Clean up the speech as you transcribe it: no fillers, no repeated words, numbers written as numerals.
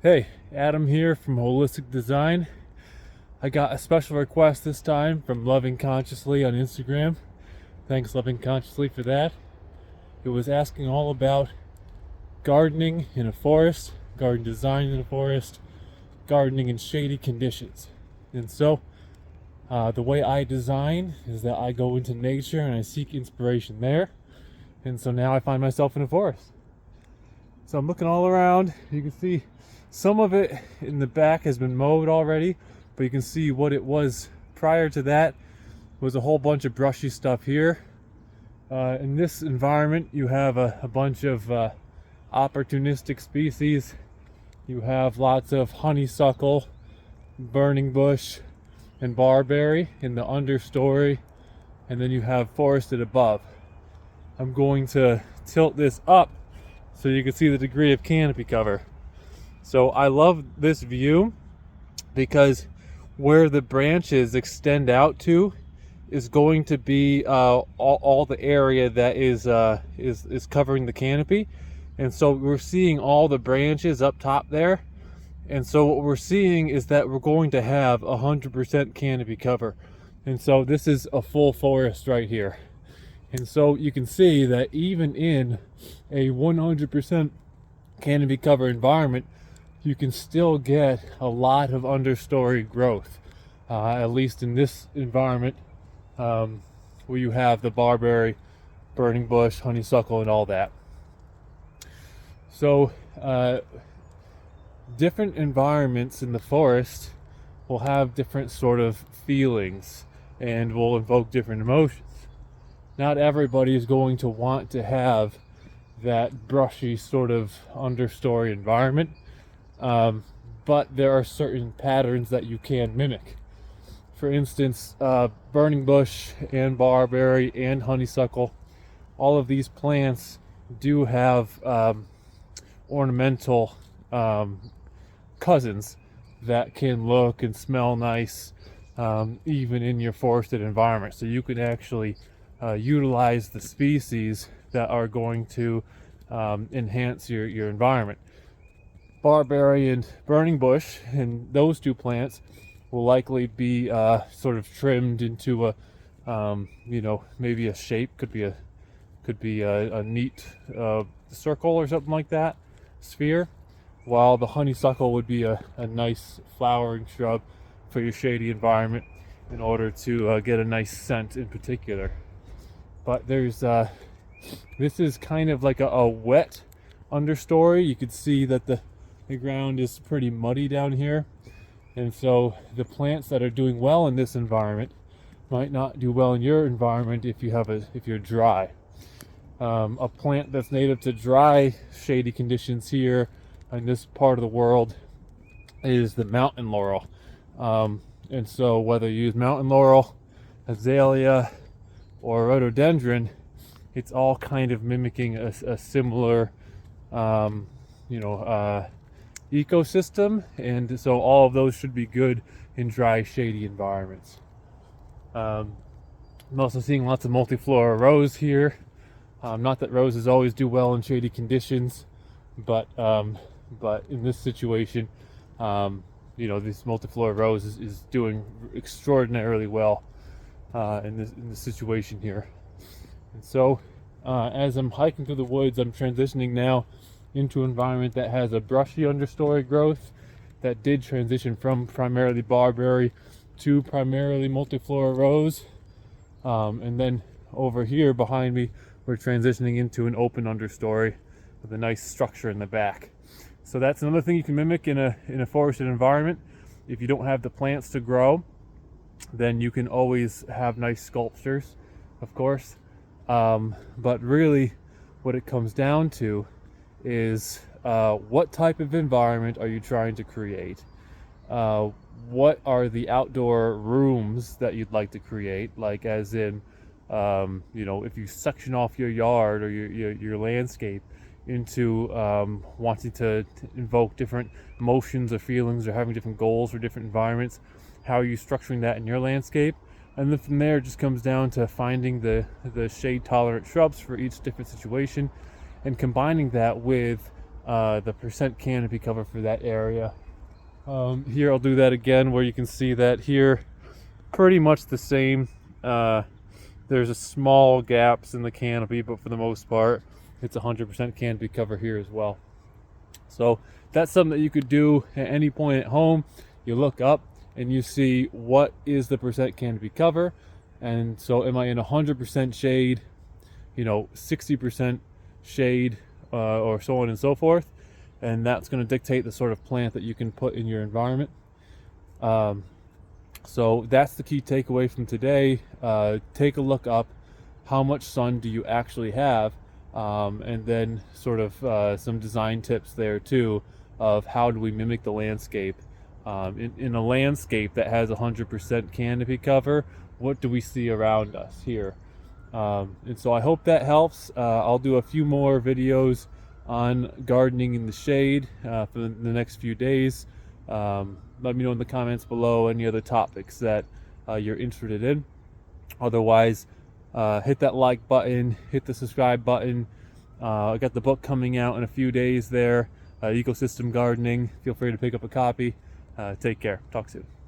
Hey, Adam here from Holistic Design. I got a special request this time from Loving Consciously on Instagram. Thanks, Loving Consciously, for that. It was asking all about gardening in a forest, garden design in a forest, gardening in shady conditions. And so, the way I design is that I go into nature and I seek inspiration there. And so now I find myself in a forest. So I'm looking all around. You can see some of it in the back has been mowed already, but you can see what it was prior to that was a whole bunch of brushy stuff here. In this environment, you have a bunch of opportunistic species. You have lots of honeysuckle, burning bush, and barberry in the understory, and then you have forested above. I'm going to tilt this up so you can see the degree of canopy cover. So I love this view because where the branches extend out to is going to be all the area that is covering the canopy. And so we're seeing all the branches up top there. And so what we're seeing is that we're going to have 100% canopy cover. And so this is a full forest right here. And so you can see that even in a 100% canopy cover environment, you can still get a lot of understory growth, at least in this environment, where you have the barberry, burning bush, honeysuckle, and all that. So different environments in the forest will have different sort of feelings and will invoke different emotions. Not everybody is going to want to have that brushy sort of understory environment, but there are certain patterns that you can mimic. For instance, burning bush and barberry and honeysuckle, all of these plants do have ornamental cousins that can look and smell nice, even in your forested environment. So you can actually utilize the species that are going to enhance your environment. Barberry and burning bush, and those two plants will likely be sort of trimmed into maybe a shape. Could be a neat circle or something like that, sphere. While the honeysuckle would be a nice flowering shrub for your shady environment in order to get a nice scent in particular. But there's this is kind of like a wet understory. You could see that the ground is pretty muddy down here, and so the plants that are doing well in this environment might not do well in your environment if you're dry. A plant that's native to dry, shady conditions here in this part of the world is the mountain laurel. And so whether you use mountain laurel, azalea, or rhododendron, it's all kind of mimicking a similar ecosystem, and so all of those should be good in dry, shady environments. I'm also seeing lots of multiflora rose here. Not that roses always do well in shady conditions, but in this situation, this multiflora rose is doing extraordinarily well in this situation here. And so as I'm hiking through the woods, I'm transitioning now into an environment that has a brushy understory growth that did transition from primarily barberry to primarily multiflora rose. And then over here behind me, we're transitioning into an open understory with a nice structure in the back. So that's another thing you can mimic in a forested environment. If you don't have the plants to grow, then you can always have nice sculptures, of course. But really what it comes down to is what type of environment are you trying to create? What are the outdoor rooms that you'd like to create? Like as in, if you section off your yard or your landscape into wanting to invoke different emotions or feelings or having different goals for different environments, how are you structuring that in your landscape? And then from there, it just comes down to finding the shade tolerant shrubs for each different situation and combining that with the percent canopy cover for that area. Here I'll do that again, where you can see that here pretty much the same. There's a small gaps in the canopy, but for the most part it's 100% canopy cover here as well. So that's something that you could do at any point at home. You look up and you see what is the percent canopy cover, and so am I in 100% shade, 60% shade, or so on and so forth, and that's going to dictate the sort of plant that you can put in your environment. So that's the key takeaway from today. Take a look up, how much sun do you actually have, and then sort of some design tips there too, of how do we mimic the landscape. In a landscape that has 100% canopy cover, what do we see around us here? And so I hope that helps. I'll do a few more videos on gardening in the shade for the next few days. Let me know in the comments below any other topics that you're interested in. Otherwise, hit that like button, hit the subscribe button. I got the book coming out in a few days there, Ecosystem Gardening. Feel free to pick up a copy. Take care. Talk soon.